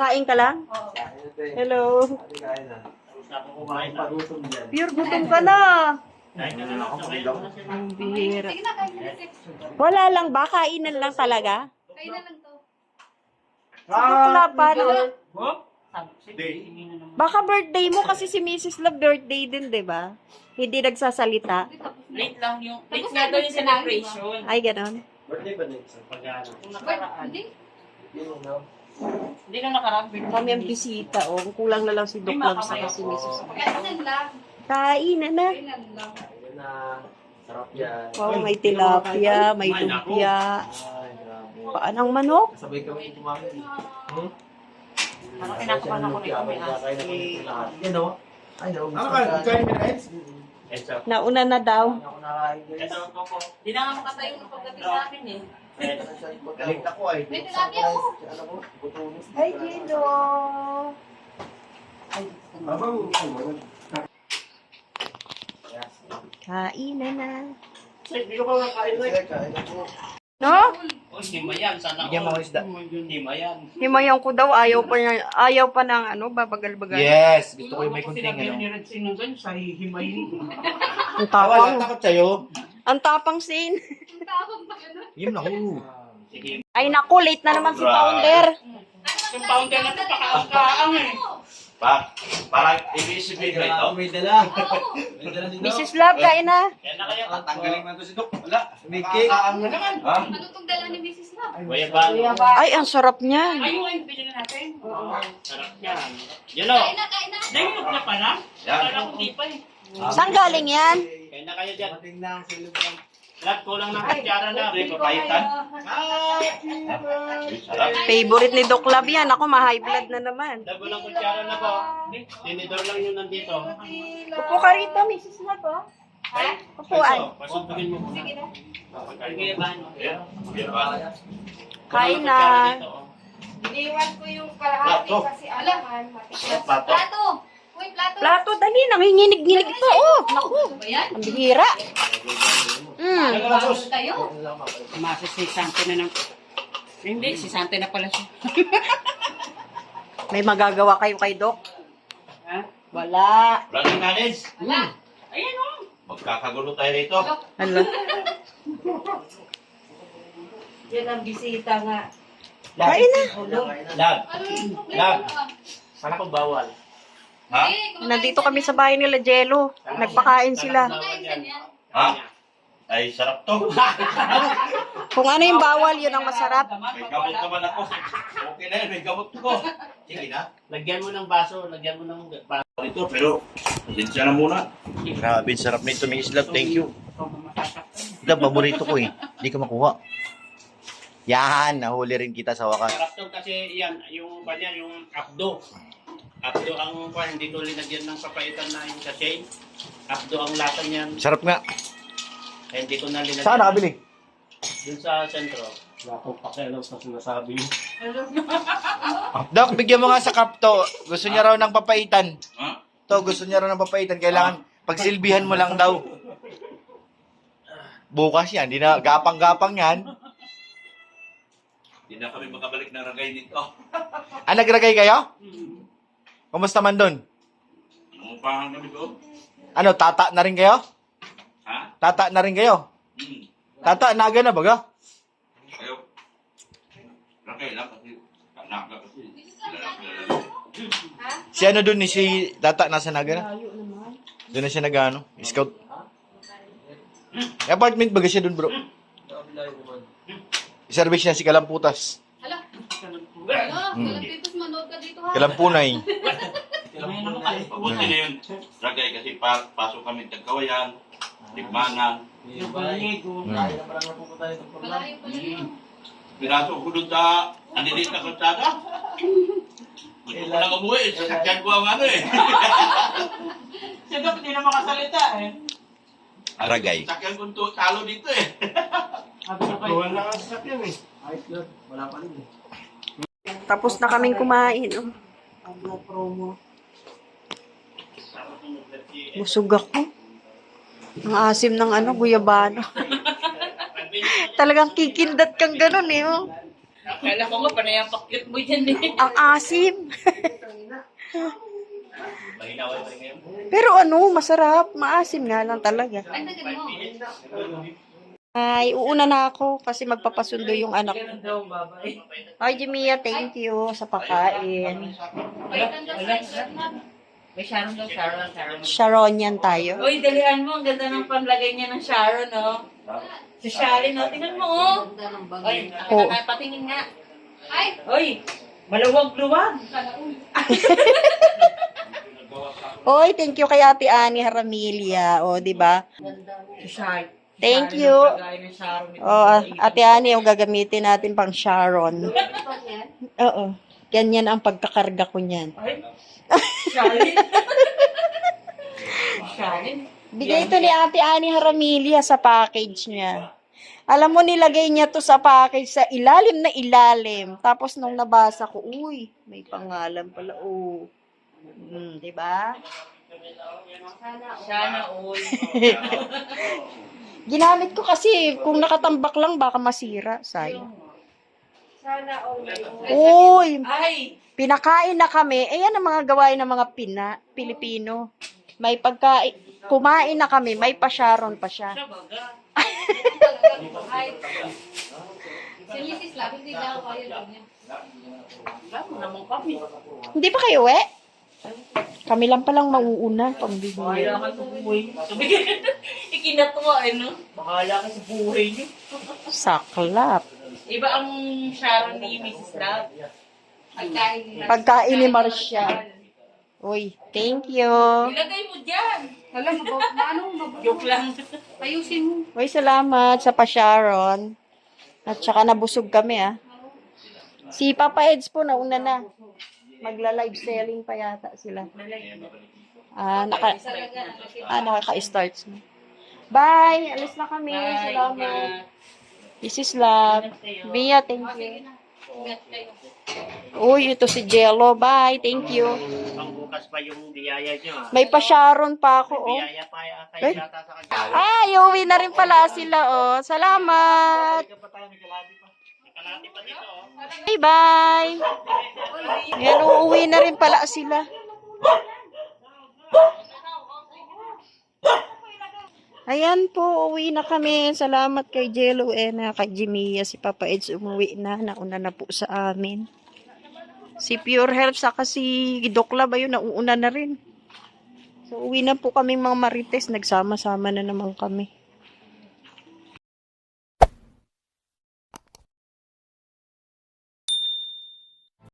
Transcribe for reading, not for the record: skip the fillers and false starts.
Kakain ka lang? Hello. Pure gutom ka na. Ang bihira. Wala lang ba? Kainan lang talaga? Kainan lang to. Wala pa, no? Baka birthday mo kasi si Mrs. Love birthday din, di ba? Hindi nagsasalita. Late lang yung, late nga daw yung celebration. Ay, ganon. Birthday ba din sa pag-ano? Yung nakaraan. Hindi. Hindi na nakaraan. Kami ang bisita, oh. Kulang na lang si Doc Love sa si Mrs. Kainan lang. Kainan na. Kainan lang. Ayun na. Sarap yan. Wow, may tilapia, may lumpia. Ay, grabe. Paan ang manok? Sabay kami kumain. Ano, kinakabahan ako nito, may Kakain ako asin. nito lahat. Yan o. Ay, no. Ano ka? Kain ka na, Eds? Nauna na daw. Ako nakain guys. Ito, Coco. Hindi na nga makatayo ng pagdating sa akin eh. Galing ako ay. May tilapia ako. Ano ko? Butunis. Ay, Gido. Abang, Kainan na. Hindi ko pa makain na. Kain ako. No? Oh, hima yan. Sana Bigyan mo ako isda. Hima yan. Himayan ko daw, ayaw pa ng ano, babagal-bagal. Yes! Gusto ko yung may kunting ano. Ni Red Sinungan sa himayin. Ang Wala, tapang. takot sa'yo. Ang tapang sin. Ang tawag pa gano'n. Yun ako. Sige. Ay naku, late na naman si Founder. Yung founder na ito, pakaang eh. Parang ibig-sabihin ba ito? May dala. Oo. May dala dito. Mrs. Love, kain na. Kaya na kayo. Tanggalin man to si Dok. Wala. May cake. Kakaang na naman. Ha? Ano itong dala ni Mrs. Love? Bayabang. Ay, ang sarap niyan. Ay, yung pinili natin. Oo. Sarap yan. Yan o. Kain na, kain na. Nahilog na pala. Yan. Kala ko di pa eh. Saan galing yan? Kaya na kayo dyan. Mating na ang silubang. Lahat kulang ng kutsara na. Hindi papaitan. Sarap. Favorite ni Doc Love yan. Ako, ma-high blood na naman. Lahat kulang kutsara na po. Tinidor lang yun nandito. Upo ka rito, Mrs. Love, oh. Upuan. So, pasundugin mo muna. Sige na. Sige ba? Yan. Yan ba? Kain na. Iniwan ko yung kalahati Plato. kasi alaman, matigas. Plato. Plato. Uy, plato. Plato, dali. Nanginginig-nginig ito, oh. Naku. Ano ba yan? Ang bihira. Bago tayo. Umasa si Sante na ng... Hindi, si Sante na pala siya. May magagawa kayo kay Doc? Ha? Wala. Running knowledge. Wala. Ayan o. Magkakagulo tayo rito. Hala. Yan ang bisita nga. Kain na. Lag. Ano yung problema? Lag. Sana ko bawal. Ha? Nandito kami sa bahay nila, Jello. Nagpakain sila. Kumakain ka niyan. Ha? Ay, sarap to. Kung ano yung bawal, yun ang masarap. May gamot naman ako. Okay na yun, may gamot ko. Sige na. Lagyan mo ng baso, lagyan mo ng baso. Ito, pero pasensya na muna. Grabe, sarap nito, Miss Love. Thank you. Ito, paborito ko eh. Hindi ko makuha. Yan, nahuli rin kita sa wakas. Sarap to kasi yan, yung kanya, yung abdo. Abdo ang hindi ko linagyan ng papaitan na yung sachet. Abdo ang lasa niyan. Sarap nga. Kaya hindi ko na linagyan. Saan nakabili? Dun sa sentro. wala akong pakialam sa sinasabi niyo. Dok, bigyan mo nga sa cup to. Gusto niya raw ng papaitan. Ha? To, gusto niya raw ng papaitan. Kailangan pagsilbihan mo lang daw. Bukas yan. Di na, gapang-gapang yan. Hindi na kami makabalik ng ragay dito. Ah, nagragay kayo? Kumusta man doon? Nangupahan kami ko. Ano, tata na rin kayo? Ha? Tata na rin kayo? Tata, naga na baga? Ayaw. Ragay lang kasi. Naga kasi. Si ano doon ni si Tata nasa naga na? Doon na siya nag-ano? Scout. May apartment baga siya doon, bro. Service niya si Kalamputas. Hala. Ano? Dito manood ka dito ha. Kalampunay. Pabuti na yun. Ragay kasi pasok kami Tagkawayan, Tikmanan. Malayo pala yun. Pinasok ko doon sa anilit na kalsada. Gusto ko lang umuwi. Sasakyan ko ang ano eh. Siya dapat hindi na makasalita eh. Ragay. Sasakyan ko talo dito eh. Wala nga sa sakyan eh. Ayos lang. Wala pa rin eh. Tapos na kaming kumain. Oh. Busog ako. Ang asim ng ano, guyabano. Talagang kikindat kang ganun eh. Oh. Akala ko nga, panay ang pakyut mo dyan eh. Ang asim. Mahinawa pa rin ngayon. Pero masarap. Maasim nga lang talaga. Ay, tagal mo. Ay, uuna na ako kasi magpapasundo yung anak ko. Ay, Jimia, thank you sa pagkain. Paitan daw sa May Sharon daw, Sharon. Sharonian tayo. Uy, dalihan mo. Ang ganda ng panlagay niya ng Sharon, no? Si Sharon, no? Tingnan mo, oh. ganda ng Uy, bagay. Oh. patingin nga. Ay! Uy, maluwag-luwag. Oy, thank you kay Ate Ani Haramilia. O, di ba? Si Sharon. Thank you. Ate Ani, yung gagamitin natin pang Sharon. Oo. Ganyan ang pagkakarga ko niyan. Ay, Sharon. Sharon. Bigay ito ni Ate Ani Haramilia sa package niya. Alam mo, nilagay niya to sa package sa ilalim na ilalim. Tapos nung nabasa ko, uy, may pangalan pala. Oh. Di ba? Sana all. Ginamit ko kasi kung nakatambak lang baka masira. Sayang. Sana all. Uy, Ay, pinakain na kami. Ayan ang mga gawain ng mga Pilipino. May pagkain. Kumain na kami. May pa-Sharon pa siya. Ay. Si Mrs. Love, hindi daw kayo lang niya. naman kami. Hindi pa kayo, Kami lang palang mauuna. Pambibili. Bahala ka sa buhay mo. Ikinatuwa, no? Bahala ka sa buhay niyo. Saklap. Iba ang Sharon ni Mrs. Love. Pagkain ni Marcia. Uy, thank you. Ilagay mo dyan. Alam mo, anong mabuto? Joke lang. Ayusin mo. Uy, salamat sa pa-Sharon. At saka nabusog kami, Si Papa Eds po, nauna na. Magla-live selling pa yata sila. Nakaka-starts na. Bye! Alis na kami. Salamat. This is love. Mia, thank you. Ingat kayo. Uy, ito si Jello. Bye. Thank you. Pangbukas pa yung biyaya nyo. May pa-Sharon pa ako, Biyaya pa kayo yata sa kanya. Ay, uwi na rin pala sila, Salamat. Nakalati pa dito, Bye-bye. Yan, uuwi na rin pala sila. Ayan po, uwi na kami. Salamat kay Jello, kay Jimia. Si Papa Eds umuwi na. Nauna na po sa amin. Si Pure Health, saka si Dokla ba yun, nauuna na rin. So, uwi na po kaming mga Marites. Nagsama-sama na naman kami.